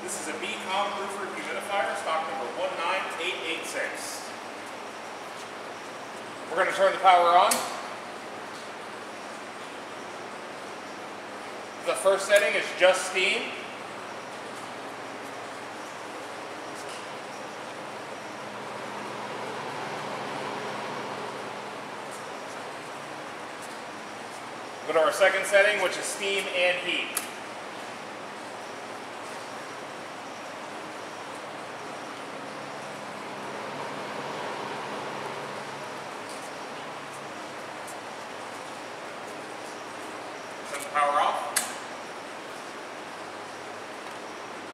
This is a BCOM roofer humidifier, stock number 19886. We're going to turn the power on. The first setting is just steam. Go to our second setting, which is steam and heat. Turn the power off.